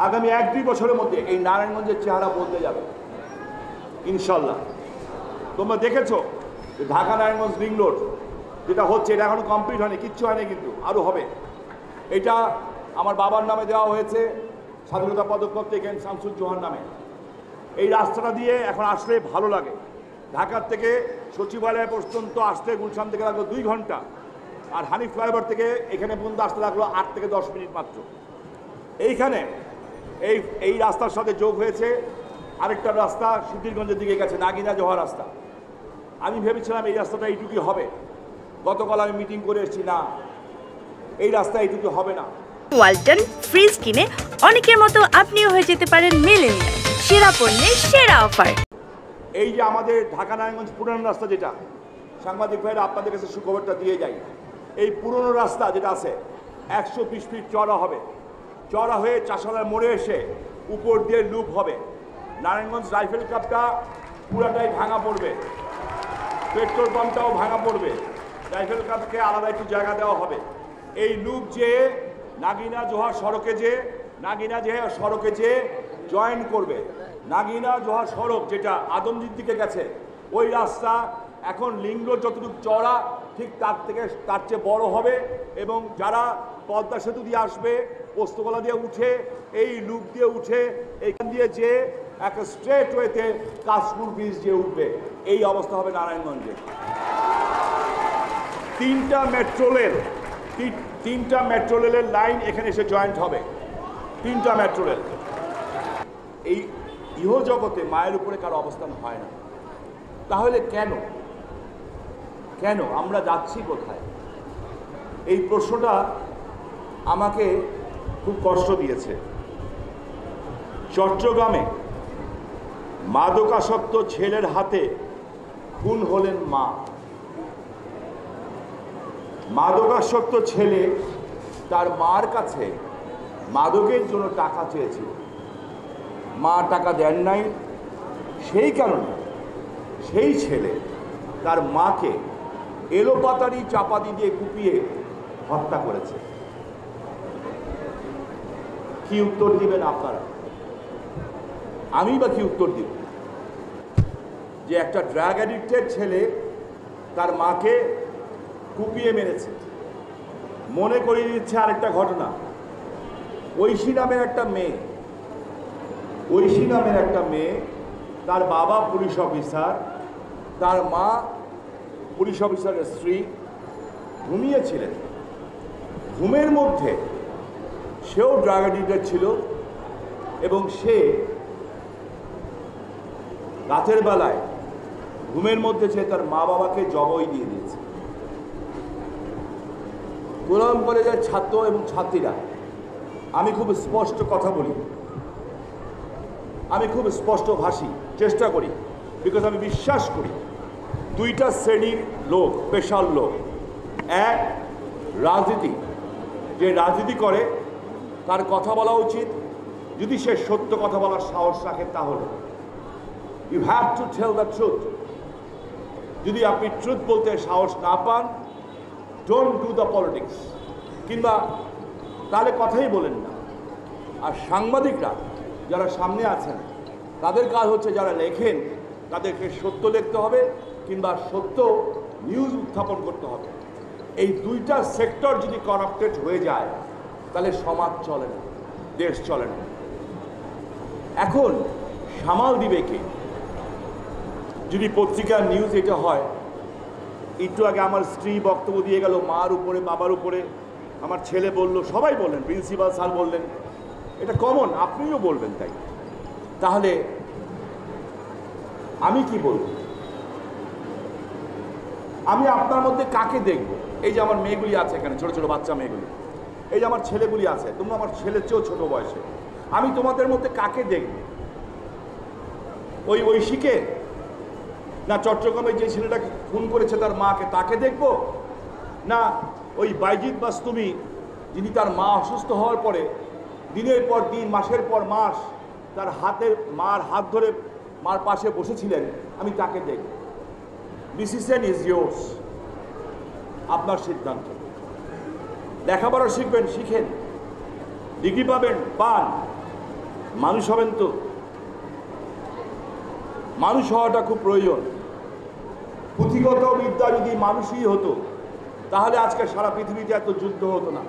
আগামী 1-2 বছরের মধ্যে এই নারায়ণগঞ্জের চেহারা বদলে যাবে ইনশাল্লাহ। তোমরা দেখেছো যে ঢাকা নারায়ণগঞ্জ রিং রোড যেটা হচ্ছে, এটা এখনো কমপ্লিট হয়নি, কিচ্ছু হয়নি, কিন্তু আরও হবে। এটা আমার বাবার নামে দেওয়া হয়েছে, স্বাধীনতা পদক এখানে শামসুজ্জোহার নামে। এই রাস্তাটা দিয়ে এখন আসলে ভালো লাগে। ঢাকার থেকে সচিবালয় পর্যন্ত আসতে গুলশান থেকে লাগলো 2 ঘন্টা, আর হানিফ ফ্লাইওভার থেকে এখানে পর্যন্ত আসতে লাগলো 8 থেকে 10 মিনিট মাত্র। এইখানে এই রাস্তার সাথে যোগ হয়েছে আরেকটা রাস্তা সিদ্ধিরগঞ্জের দিকে গেছে, নাগিনা জোহা রাস্তা। আমি ভেবেছিলাম এই রাস্তাটা এইটুকুই হবে, গতকাল আমি মিটিং করে এসেছি, না, এই রাস্তা এইটুকু হবে না। ওয়ালটন ফ্রিজ কিনে অনেকের মতো আপনিও হয়ে যেতে পারেন মিলেনিয়াল, সেরা পণ্যের সেরা অফার। এই যে আমাদের ঢাকা নারায়ণগঞ্জ পুরানো রাস্তা, যেটা সাংবাদিক ভাইরা আপনাদের কাছে সুখবরটা দিয়ে যাই, এই পুরনো রাস্তা যেটা আছে 120 ফিট চড়া হবে, চড়া হয়ে চাষালার মোড়ে এসে উপর দিয়ে লুপ হবে। নারায়ণগঞ্জ রাইফেল ক্লাবটা পুরাটাই ভাঙা পড়বে, পেট্রোল পাম্পটাও ভাঙা পড়বে, রাইফেল ক্লাবকে আলাদা একটু জায়গা দেওয়া হবে। এই লুপ যে নাগিনা জোহা সড়কে যে জয়েন করবে, নাগিনা জোহা সড়ক যেটা আদমজির দিকে গেছে, ওই রাস্তা এখন লিং রোড যতটুকু চড়া ঠিক তার চেয়ে বড় হবে। এবং যারা পদ্মা সেতু দিয়ে আসবে, পোস্তগোলা দিয়ে উঠে, এই লুপ দিয়ে উঠে এইখান দিয়ে যে একটা স্ট্রেট ওয়েতে কাশপুর ব্রিজ দিয়ে উঠবে। এই অবস্থা হবে নারায়ণগঞ্জে। 3টা মেট্রো রেলের লাইন এখানে এসে জয়েন্ট হবে, 3টা মেট্রো রেল। এই ইহজগতে মায়ের উপরে কারো অবস্থান হয় না, তাহলে কেন আমরা যাচ্ছি কোথায়? এই প্রশ্নটা আমাকে খুব কষ্ট দিয়েছে। চট্টগ্রামে মাদকাসক্ত ছেলের হাতে খুন হলেন মা। মাদকাসক্ত ছেলে তার মার কাছে মাদকের জন্য টাকা চেয়েছিল, মা টাকা দেন নাই। সেই কারণে সেই ছেলে তার মাকে এলোপাতাড়ি চাপাতি দিয়ে কুপিয়ে হত্যা করেছে। কি উত্তর দিবেন আপনারা? আমি বা কি উত্তর দিব যে একটা ড্রাগ অ্যাডিক্টেড ছেলে তার মাকে কুপিয়ে মেরেছে? মনে করিয়ে দিচ্ছে আরেকটা ঘটনা। ঐশী নামের একটা মেয়ে, তার বাবা পুলিশ অফিসার, তার মা পুলিশ অফিসারের স্ত্রী, ঘুমিয়েছিলেন। ঘুমের মধ্যে সেও ড্রাগ অ্যাডিক্টেড ছিল এবং সে রাতের বেলায় ঘুমের মধ্যে সে তার মা বাবাকে জবাই দিয়ে দিয়েছে। গোলাম কলেজের ছাত্র এবং ছাত্রীরা, আমি খুব স্পষ্ট কথা বলি, আমি খুব স্পষ্ট ভাষী চেষ্টা করি, বিকজ আমি বিশ্বাস করি 2টা শ্রেণীর লোক, স্পেশাল লোক। এক, রাজনীতি, যে রাজনীতি করে তার কথা বলা উচিত, যদি সে সত্য কথা বলার সাহস রাখে তাহলে। You have to tell the truth. যদি আপনি ট্রুথ বলতে সাহস না পান, ডোন্ট ডু দ্য পলিটিক্স, কিংবা তাহলে কথাই বলেন না। আর সাংবাদিকরা যারা সামনে আছেন, তাদের কাজ হচ্ছে যারা লেখেন তাদেরকে সত্য লিখতে হবে কিংবা সত্য নিউজ উত্থাপন করতে হবে। এই 2টা সেক্টর যদি করাপ্টেড হয়ে যায় তাহলে সমাজ চলে না, দেশ চলে না। এখন সামাল দিবে কে? যদি পত্রিকার নিউজ এটা হয়, একটু আগে আমার স্ত্রী বক্তব্য দিয়ে গেল মার উপরে, বাবার উপরে, আমার ছেলে বলল, সবাই বললেন, প্রিন্সিপাল স্যার বললেন, এটা কমন, আপনিও বলবেন। তাহলে আমি কি বলব? আমি আপনার মধ্যে কাকে দেখব? এই যে আমার মেয়েগুলি আছে এখানে, ছোট ছোট বাচ্চা মেয়েগুলি, এই যে আমার ছেলেগুলি আছে, তোমরা আমার ছেলের চেয়েও ছোট বয়সে, আমি তোমাদের মধ্যে কাকে দেখব? ওই ঐশীকে, না চট্টগ্রামে যে ছেলেটা খুন করেছে তার মাকে, তাকে দেখব? না ওই বাইজিদ বাস্তুমি, যিনি তার মা অসুস্থ হওয়ার পরে দিনের পর দিন, মাসের পর মাস তার মার হাত ধরে মার পাশে বসেছিলেন, আমি তাকে দেখব? ডিসিশন ইজ ইয়োর্স, আপনার সিদ্ধান্ত। লেখাপড়া শিখবেন, শিখেন, ডিগ্রি পাবেন, পান, মানুষ হবেন তো? মানুষ হওয়াটা খুব প্রয়োজন। পুঁথিগত বিদ্যা যদি মানুষই হতো তাহলে আজকে সারা পৃথিবীতে এত যুদ্ধ হতো না।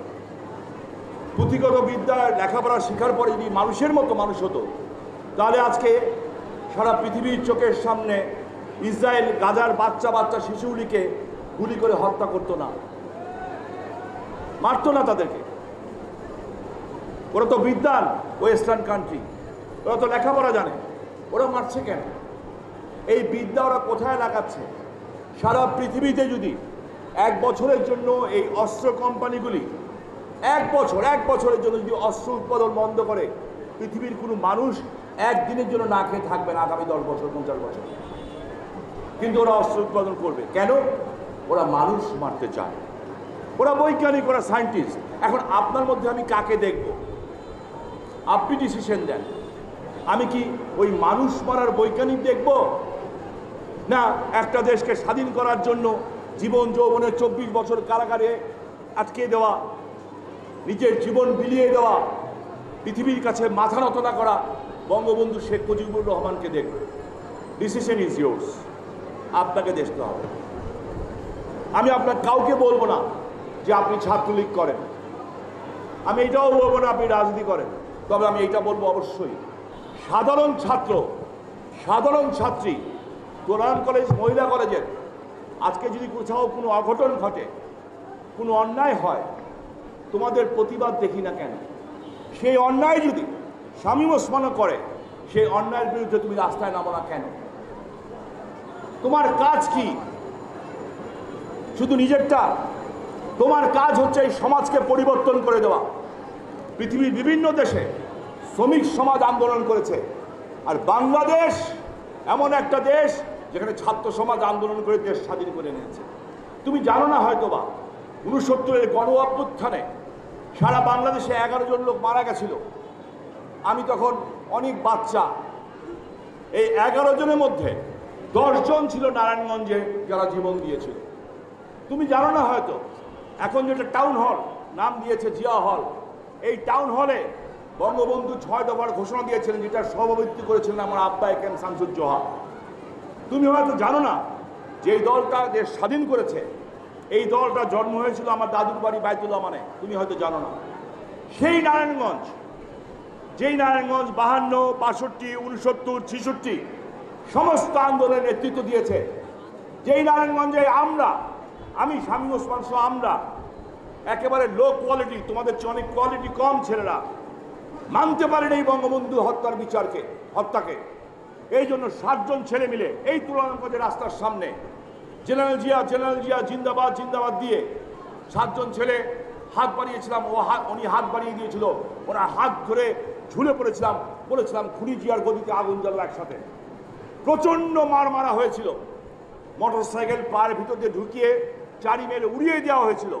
পুঁথিগত বিদ্যা লেখাপড়া শেখার পরে যদি মানুষের মতো মানুষ হতো তাহলে আজকে সারা পৃথিবীর চোখের সামনে ইসরায়েল গাজার বাচ্চা বাচ্চা শিশুগুলিকে গুলি করে হত্যা করতো না, মারতো না তাদেরকে। ওরা তো বিদ্বান, ওয়েস্টার্ন কান্ট্রি, ওরা তো লেখাপড়া জানে, ওরা মারছে কেন? এই বিদ্যা ওরা কোথায় লাগাচ্ছে? সারা পৃথিবীতে যদি এক বছরের জন্য এই অস্ত্র কোম্পানিগুলি এক বছরের জন্য যদি অস্ত্র উৎপাদন বন্ধ করে, পৃথিবীর কোনো মানুষ একদিনের জন্য না খেয়ে থাকবে না আগামী 10 বছর 50 বছর। কিন্তু ওরা অস্ত্র উৎপাদন করবে কেন? ওরা মানুষ মারতে চায়, ওরা বৈজ্ঞানিক, ওরা সায়েন্টিস্ট। এখন আপনার মধ্যে আমি কাকে দেখব? আপনি ডিসিশন দেন। আমি কি ওই মানুষ মারার বৈজ্ঞানিক দেখব, না একটা দেশকে স্বাধীন করার জন্য জীবন যৌবনের 24 বছর কারাগারে আটকে দেওয়া, নিজের জীবন বিলিয়ে দেওয়া, পৃথিবীর কাছে মাথা নত না করা বঙ্গবন্ধু শেখ মুজিবুর রহমানকে দেখবে? ডিসিশন ইজ ইয়োর্স, আপনাকে দেখতে হবে। আমি আপনার কাউকে বলবো না যে আপনি ছাত্রলীগ করেন, আমি এটাও বলবো না আপনি রাজনীতি করেন। তবে আমি এটা বলবো, অবশ্যই সাধারণ ছাত্র, সাধারণ ছাত্রী, কোরআন কলেজ, মহিলা কলেজের আজকে যদি কোথাও কোনো অঘটন ঘটে, কোনো অন্যায় হয়, তোমাদের প্রতিবাদ দেখি না কেন? সেই অন্যায় যদি শামীম ওসমানও করে, সেই অন্যায়ের বিরুদ্ধে তুমি রাস্তায় নামো না কেন? তোমার কাজ কি? শুধু নিজেরটা? তোমার কাজ হচ্ছে এই সমাজকে পরিবর্তন করে দেওয়া। পৃথিবীর বিভিন্ন দেশে শ্রমিক সমাজ আন্দোলন করেছে, আর বাংলাদেশ এমন একটা দেশ যেখানে ছাত্র সমাজ আন্দোলন করে দেশ স্বাধীন করে নিয়েছে। তুমি জানো না হয়তো বা 69-এর গণ অভ্যুত্থানে সারা বাংলাদেশে 11 জন লোক মারা গেছিল। আমি তখন অনেক বাচ্চা। এই 11 জনের মধ্যে 10 জন ছিল নারায়ণগঞ্জে যারা জীবন দিয়েছিল। তুমি জানো না হয়তো, এখন যেটা টাউন হল নাম দিয়েছে জিয়া হল, এই টাউন হলে বঙ্গবন্ধু 6 দফার ঘোষণা দিয়েছিলেন, যেটা সভাপতিত্ব করেছিলেন আমার আব্বা একেম শামসুজ্জোহা। তুমি হয়তো জানো না যে এই দলটা দেশ স্বাধীন করেছে, এই দলটা জন্ম হয়েছিল আমার দাদুর বাড়ি বাইতুল্লাহ মানে, তুমি হয়তো জানো না। সেই নারায়ণগঞ্জ, যেই নারায়ণগঞ্জ 52, 65, 69, 66 সমস্ত আন্দোলনের নেতৃত্ব দিয়েছে, যেই নারায়ণগঞ্জে আমি শামীম ওসমান সহ আমরা একেবারে লো কোয়ালিটি, তোমাদের চেয়ে অনেক কোয়ালিটি কম ছেলেরা মানতে পারেন এই বঙ্গবন্ধু হত্যাকে। এই জন্য 7 জন ছেলে মিলে এই তুলনাঙ্গজের রাস্তার সামনে জেনারেল জিয়া জিন্দাবাদ জিন্দাবাদ দিয়ে 7 জন ছেলে হাত বাড়িয়েছিলাম, উনি হাত বাড়িয়ে দিয়েছিল, ওনার হাত ধরে ঝুলে বলেছিলাম খুনি জিয়ার গদিতে আগুন জ্বালা একসাথে। প্রচণ্ড মারা হয়েছিল, মোটরসাইকেল পায়ের ভিতর দিয়ে ঢুকিয়ে চারি মেরে উড়িয়ে দেওয়া হয়েছিল।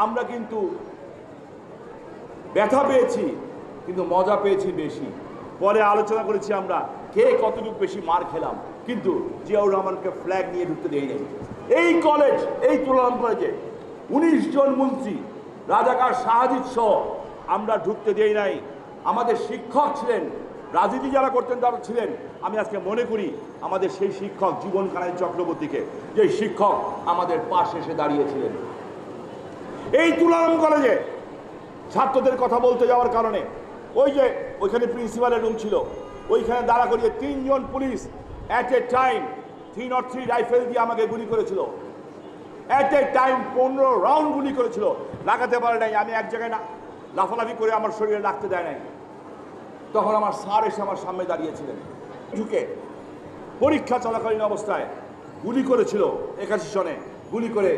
আমরা কিন্তু ব্যথা পেয়েছি, কিন্তু মজা পেয়েছি বেশি। পরে আলোচনা করেছি আমরা কে কতটুকু বেশি মার খেলাম, কিন্তু জিয়াউর রহমানকে ফ্ল্যাগ নিয়ে ঢুকতে দেই নাই। এই কলেজ, এই তুলনা কলেজে 19 জন মন্ত্রী, রাজাকার শাহাদিদ সহ আমরা ঢুকতে দেই নাই। আমাদের শিক্ষক ছিলেন, রাজনীতি যারা করতেন তারা ছিলেন। আমি আজকে মনে করি আমাদের সেই শিক্ষক জীবন কানাই চক্রবর্তীকে, যে শিক্ষক আমাদের পাশে এসে দাঁড়িয়েছিলেন। এই তুলারাম কলেজে ছাত্রদের কথা বলতে যাওয়ার কারণে ওইখানে প্রিন্সিপালের রুম ছিল, ওইখানে দাঁড়া করিয়ে 3 জন police at a time 303 rifle দিয়ে আমাকে গুলি করেছিল। অ্যাট এ টাইম 15 রাউন্ড গুলি করেছিল, লাগাতে পারে নাই। আমি এক জায়গায় না লাফালাফি করে আমার শরীরে লাগতে দেয় নাই। তখন আমার স্যার এসে আমার সামনে দাঁড়িয়েছিলেন, ঢুকে পরীক্ষা চলাকালীন অবস্থায় গুলি করেছিল। 81 সনে গুলি করে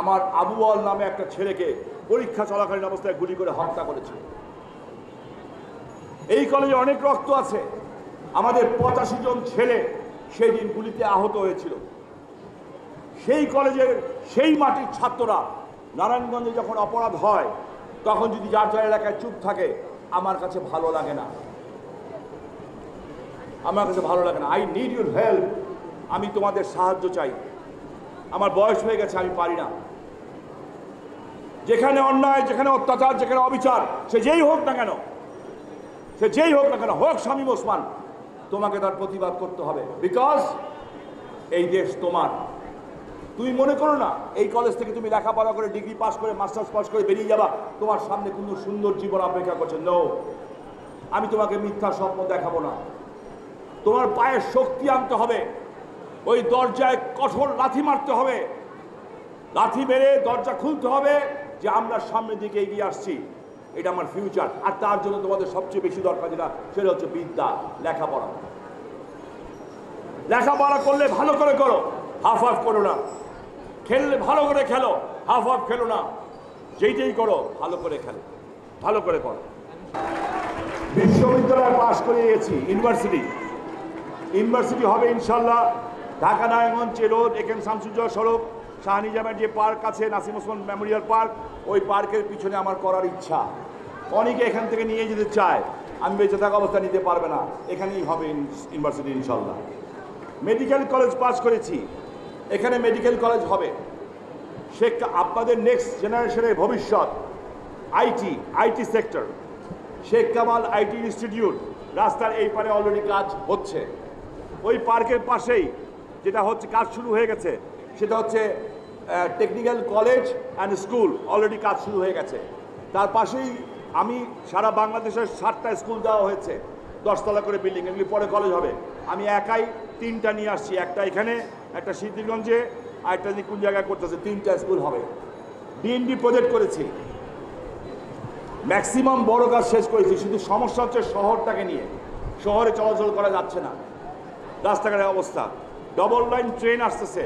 আমার আবু বল নামে একটা ছেলেকে পরীক্ষা চলাকালীন অবস্থায় গুলি করে হত্যা করেছিল। এই কলেজে অনেক রক্ত আছে। আমাদের 85 জন ছেলে সেই দিন গুলিতে আহত হয়েছিল। সেই কলেজের সেই মাটির ছাত্ররা নারায়ণগঞ্জে যখন অপরাধ হয় তখন যদি যার যার এলাকায় চুপ থাকে, আমার কাছে ভালো লাগে না, আমার কাছে ভালো লাগে না। আই নিড ইউর হেল্প, আমি তোমাদের সাহায্য চাই। আমার বয়স হয়ে গেছে, আমি পারি না। যেখানে অন্যায়, যেখানে অত্যাচার, যেখানে অবিচার, সে যেই হোক না কেন, সে যেই হোক না কেন, হোক শামীম ওসমান, তোমাকে তার প্রতিবাদ করতে হবে, বিকজ এই দেশ তোমার। তুমি মনে করো না এই কলেজ থেকে তুমি লেখাপড়া করে ডিগ্রি পাস করে মাস্টার্স পাস করে বেরিয়ে যাবা, তোমার সামনে কোনো সুন্দর জীবন অপেক্ষা করছে। নো, আমি তোমাকে মিথ্যা স্বপ্ন দেখাবো না। তোমার পায়ে শক্তি আনতে হবে, ওই দরজায় কঠোর লাথি মারতে হবে, লাথি মেরে দরজা খুলতে হবে যে আমরা সামনের দিকে এগিয়ে আসছি, এটা আমার ফিউচার। আর তার জন্য তোমাদের সবচেয়ে বেশি দরকার যেটা, সেটা হচ্ছে বিদ্যা, লেখাপড়া। লেখাপড়া করলে ভালো করে করো, হাফ হাফ করো না। খেললে ভালো করে খেলো, হাফ হাফ খেলো না। যেইটাই করো ভালো করে খেলো, ভালো করে করো। বিশ্ববিদ্যালয় পাশ করে গেছি, ইউনিভার্সিটি হবে ইনশাল্লাহ। ঢাকা নারায়ণগঞ্জ রোড, এখানে শামসুজ্জোহা সড়ক, শাহ নিজামের যে পার্ক আছে, নাসিম ওসমান মেমোরিয়াল পার্ক, ওই পার্কের পিছনে আমার করার ইচ্ছা। অনেকে এখান থেকে নিয়ে যেতে চায়, আমি বেঁচে থাকা অবস্থা নিতে পারবে না, এখানেই হবে ইউনিভার্সিটি ইনশাল্লাহ। মেডিকেল কলেজ পাস করেছি, এখানে মেডিকেল কলেজ হবে। আপনাদের নেক্সট জেনারেশনের ভবিষ্যৎ IT sector. Sheikh Kamal IT institute রাস্তার এই পারে অলরেডি কাজ হচ্ছে। ওই পার্কের পাশেই যেটা হচ্ছে, কাজ শুরু হয়ে গেছে, সেটা হচ্ছে technical college and school, already কাজ শুরু হয়ে গেছে। তার পাশেই আমি সারা বাংলাদেশের 7টা স্কুল দেওয়া হয়েছে, 10 তলা করে বিল্ডিং, এগুলি পরে কলেজ হবে। আমি একাই 3টা নিয়ে আসছি, একটা এখানে, একটা সিদ্ধিরগঞ্জে, আর একটা কোন জায়গায় করতেছে, 3টা স্কুল হবে। ডিএনডি প্রজেক্ট করেছি, ম্যাক্সিমাম বড় কাজ শেষ করেছি। শুধু সমস্যা হচ্ছে শহরটাকে নিয়ে, শহরে চলাচল করা যাচ্ছে না, রাস্তাঘাটের অবস্থা। ডবল লাইন ট্রেন আসতেছে,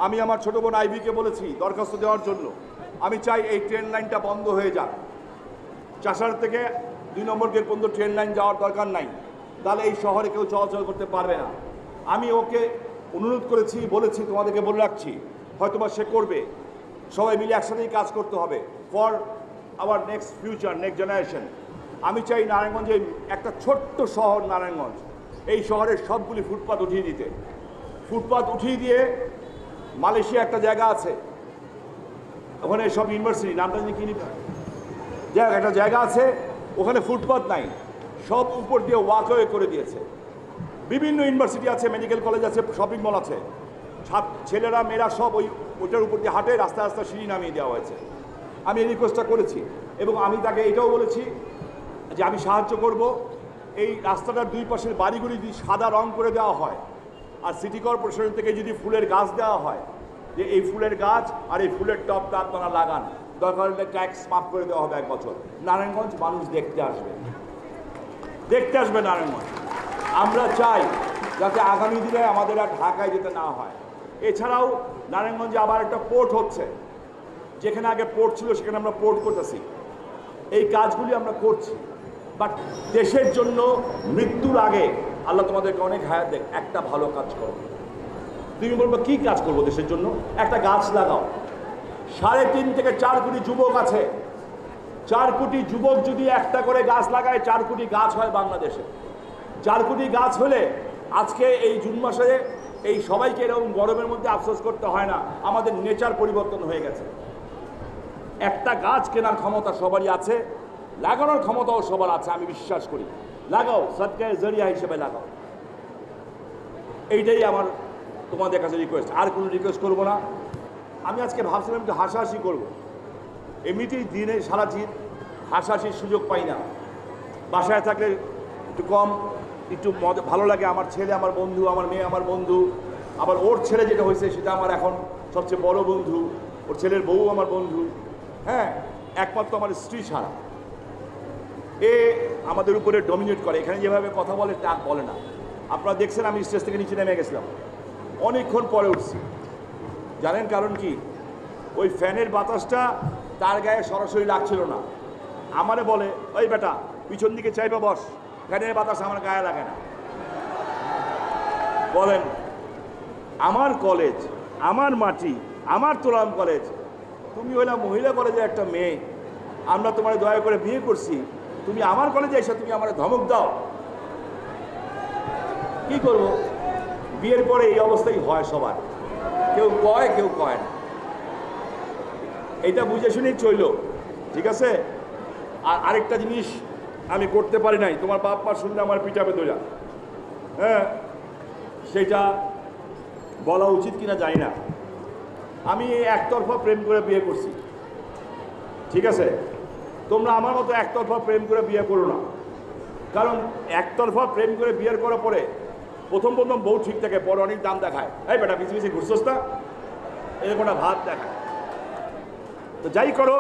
আমি আমার ছোটো বোন আইবিকে বলেছি দরখাস্ত দেওয়ার জন্য। আমি চাই এই ট্রেন লাইনটা বন্ধ হয়ে যাক, চাষার থেকে 2 নম্বর গেট পর্যন্ত ট্রেন লাইন যাওয়ার দরকার নাই, তাহলে এই শহরে কেউ চলাচল করতে পারবে না। আমি ওকে অনুরোধ করেছি, বলেছি, তোমাদেরকে বলে রাখছি, হয়তোবা সে করবে। সবাই মিলে একসাথেই কাজ করতে হবে for our next future, next generation. আমি চাই নারায়ণগঞ্জে, একটা ছোট্ট শহর নারায়ণগঞ্জ, এই শহরের সবগুলি ফুটপাত উঠিয়ে দিতে। ফুটপাত উঠিয়ে দিয়ে, মালয়েশিয়া একটা জায়গা আছে, ওখানে সব ইউনিভার্সিটি, নামটা জানি কি যাই হোক, একটা জায়গা আছে, ওখানে ফুটপাত নাই, সব উপর দিয়ে ওয়াকওয়ে করে দিয়েছে। বিভিন্ন ইউনিভার্সিটি আছে, মেডিকেল কলেজ আছে, শপিং মল আছে, ছেলেরা মেয়েরা সব ওইটার উপর দিয়ে হাঁটে, রাস্তা রাস্তা সিঁড়ি নামিয়ে দেওয়া হয়েছে। আমি এই রিকোয়েস্টটা করেছি এবং আমি তাকে এটাও বলেছি যে আমি সাহায্য করব। এই রাস্তাটার 2 পাশের বাড়িগুলি যদি সাদা রং করে দেওয়া হয়, আর সিটি কর্পোরেশন থেকে যদি ফুলের গাছ দেওয়া হয়, যে এই ফুলের গাছ আর এই ফুলের টবটা আপনারা লাগান, দরকার হলে ট্যাক্স মাফ করে দেওয়া হবে 1 বছর। নারায়ণগঞ্জ মানুষ দেখতে আসবে নারায়ণগঞ্জ। আমরা চাই যাতে আগামী দিনে আমাদের আর ঢাকায় যেতে না হয়। এছাড়াও নারায়ণগঞ্জে আবার একটা পোর্ট হচ্ছে, যেখানে আগে পোর্ট ছিল সেখানে আমরা পোর্ট করতেছি। এই কাজগুলি আমরা করছি, বাট দেশের জন্য মৃত্যুর আগে আল্লাহ তোমাদেরকে অনেক হায়াত দেখ, একটা ভালো কাজ করো। তুমি বলবো কী কাজ করবো দেশের জন্য? একটা গাছ লাগাও। 3.5 থেকে 4 কোটি যুবক আছে, 4 কোটি যুবক যদি একটা করে গাছ লাগায়, 4 কোটি গাছ হয় বাংলাদেশে। 4 কোটি গাছ হলে আজকে এই জুন মাসে এই সবাইকে এরকম গরমের মধ্যে আফসোস করতে হয় না, আমাদের নেচার পরিবর্তন হয়ে গেছে। একটা গাছ কেনার ক্ষমতা সবারই আছে, লাগানোর ক্ষমতাও সবার আছে, আমি বিশ্বাস করি। লাগাও, সদকায়ে জরিয়া হিসেবে লাগাও। এইটাই আমার তোমাদের কাছে রিকোয়েস্ট, আর কোনো রিকোয়েস্ট করবো না। আমি আজকে ভাবছিলাম একটু হাসাহাসি করবো, এমনিতেই দিনে সারা দিন হাসাহাসির সুযোগ পাই না। বাসায় থাকলে একটু কম, একটু ভালো লাগে। আমার ছেলে আমার বন্ধু, আমার মেয়ে আমার বন্ধু, আবার ওর ছেলে যেটা হয়েছে সেটা আমার এখন সবচেয়ে বড় বন্ধু, ওর ছেলের বউ আমার বন্ধু। হ্যাঁ, একমাত্র আমার স্ত্রী ছাড়া এ আমাদের উপরে ডমিনেট করে। এখানে যেভাবে কথা বলে তা বলে না। আপনারা দেখছেন আমি স্টেজ থেকে নিচে নেমে গেছিলাম, অনেকক্ষণ পরে উঠছি। জানেন কারণ কি? ওই ফ্যানের বাতাসটা তার গায়ে সরাসরি লাগছিল না। আমারে বলে, ওই বেটা পিছন দিকে চাইবে বস, ফ্যানের বাতাস আমার গায়ে লাগে না। বলেন, আমার কলেজ, আমার মাটি, আমার তোলাম কলেজ, তুমি হইলা মহিলা কলেজের একটা মেয়ে, আমরা তোমার দয়া করে বিয়ে করছি, তুমি আমার কলেজে এসে তুমি আমার ধমক দাও। কি করব? বিয়ের পরে এই অবস্থাই হয় সবার, কেউ কয় কেউ কয় না। এটা বুঝে শুনেই চইল, ঠিক আছে? আর আরেকটা জিনিস আমি করতে পারি নাই, তোমার বাপ মা শুনলে আমার পিটাবে দোয়া, হ্যাঁ সেটা বলা উচিত কিনা জানি না। আমি একতরফা প্রেম করে বিয়ে করছি, ঠিক আছে? তোমরা আমার মতো একতরফা প্রেম করে বিয়ে করো না, কারণ একতরফা প্রেম করে বিয়ের করার পরে প্রথম বউ ঠিক থাকে, পরে অনেক দাম দেখায়, এই বেটা পিছিয়ে পিছিয়ে ঘুরছস না, এরকম একটা ভাব দেখায়। তো যাই করো,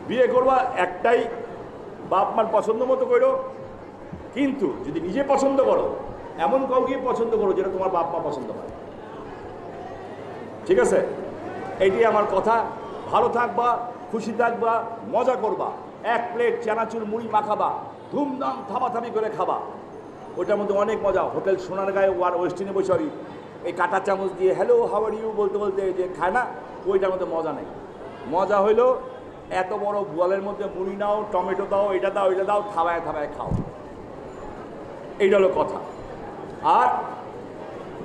বিয়ে করবা একটাই, বাপ মার পছন্দ মতো করো, কিন্তু যদি নিজে পছন্দ করো এমন কাউকে পছন্দ করো যেটা তোমার বাপ মা পছন্দ করে, ঠিক আছে? এইটাই আমার কথা। ভালো থাকবা, খুশি থাকবা, মজা করবা, এক প্লেট চানাচুর মুড়ি মাখাবা, ধুমধাম থাবাথাবি করে খাবা, ওইটার মধ্যে অনেক মজা। হোটেল সোনারগাঁয়ে আর ওয়েস্টিনে বসে এই কাঁটা চামচ দিয়ে হ্যালো হাউ আর ইউ বলতে বলতে যে খায় না, ওইটার মধ্যে মজা নেই। মজা হইলো এত বড় বোয়ালের মধ্যে মুড়ি নাও, টমেটো দাও, এটা দাও, এটা দাও, থাবায় থাবায় খাও, এইটা হলো কথা। আর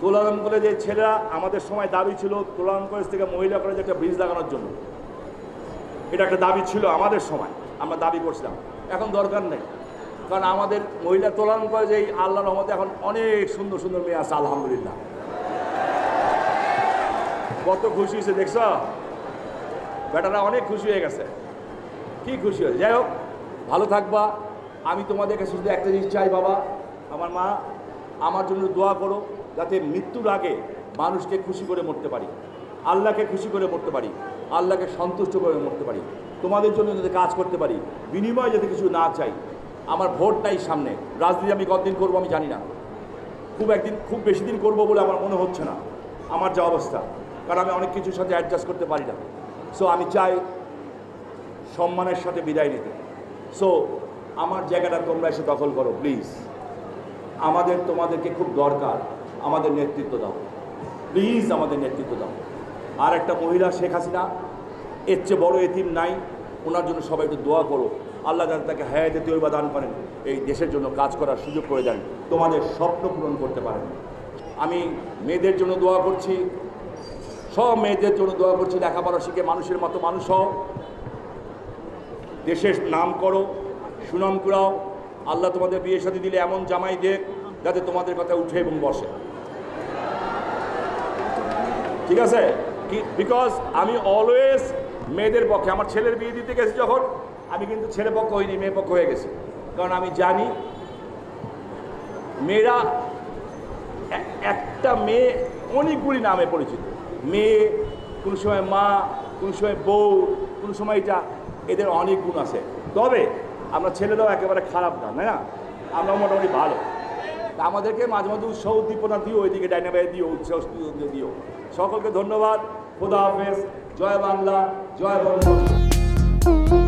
তোলারাম কলেজের ছেলেরা, আমাদের সময় দাবি ছিল তোলারাম কলেজ থেকে মহিলা কলেজে একটা ব্রিজ লাগানোর জন্য, এটা একটা দাবি ছিল আমাদের সময়, আমরা দাবি করছিলাম। এখন দরকার নেই, কারণ আমাদের মহিলা তোলারাম কলেজে এই আল্লাহর রহমতে এখন অনেক সুন্দর সুন্দর মেয়ে আছে, আলহামদুলিল্লাহ। কত খুশি হয়েছে দেখছ, বেটারা অনেক খুশি হয়ে গেছে, কি খুশি হয়েছে। যাই হোক, ভালো থাকবা। আমি তোমাদের কাছে শুধু একটা জিনিস চাই, বাবা আমার মা, আমার জন্য দোয়া করো, যাতে মৃত্যুর আগে মানুষকে খুশি করে মরতে পারি, আল্লাহকে খুশি করে মরতে পারি, আল্লাহকে সন্তুষ্ট করে মরতে পারি, তোমাদের জন্য যাতে কাজ করতে পারি, বিনিময়ে যাতে কিছু না চাই। আমার ভোট নাই সামনে, রাজনীতি আমি কতদিন করবো আমি জানি না, খুব বেশি দিন করবো বলে আমার মনে হচ্ছে না, আমার যা অবস্থা, কারণ আমি অনেক কিছুর সাথে অ্যাডজাস্ট করতে পারি না। সো আমি চাই সম্মানের সাথে বিদায় নিতে। সো আমার জায়গাটা তোমরা এসে দখল করো প্লিজ, তোমাদেরকে খুব দরকার, আমাদের নেতৃত্ব দাও প্লিজ, আমাদের নেতৃত্ব দাও। আর একটা মহিলা শেখ হাসিনা, এর চেয়ে বড় এতিম নাই, ওনার জন্য সবাই একটু দোয়া করো, আল্লাহ যাতে তাকে হায়াতে তৈবা দান করেন, এই দেশের জন্য কাজ করার সুযোগ করে দেন, তোমাদের স্বপ্ন পূরণ করতে পারেন। আমি মেয়েদের জন্য দোয়া করছি, সব মেয়েদের জন্য দোয়া করছি, লেখাপড়া শিখে মানুষের মতো মানুষ হও, দেশের নাম করো, সুনাম কুড়াও। আল্লাহ তোমাদের বিয়ে শাদী দিলে এমন জামাই দেখ যাতে তোমাদের কথা উঠে এবং বসে, ঠিক আছে? বিকজ আমি অলওয়েজ মেয়েদের পক্ষে। আমার ছেলের বিয়ে দিতে গেছি যখন, আমি কিন্তু ছেলে পক্ষ হইনি, মেয়ে পক্ষ হয়ে গেছি, কারণ আমি জানি মেয়েরা, একটা মেয়ে অনেকগুলি নামে পরিচিত, মেয়ে, কোনো সময় মা, কোনো সময় বউ, কোনো সময় এটা, এদের অনেক গুণ আছে। তবে আমরা ছেলেরাও একেবারে খারাপ না, তাই না? আমরা মোটামুটি ভালো। তা আমাদেরকে মাঝে মাঝে উৎসাহ উদ্দীপনা দিও, এদিকে ডাইনাবাই দিও, উৎসাহ দিও। সকলকে ধন্যবাদ, খোদা হাফেজ, জয় বাংলা, জয় বঙ্গবন্ধু।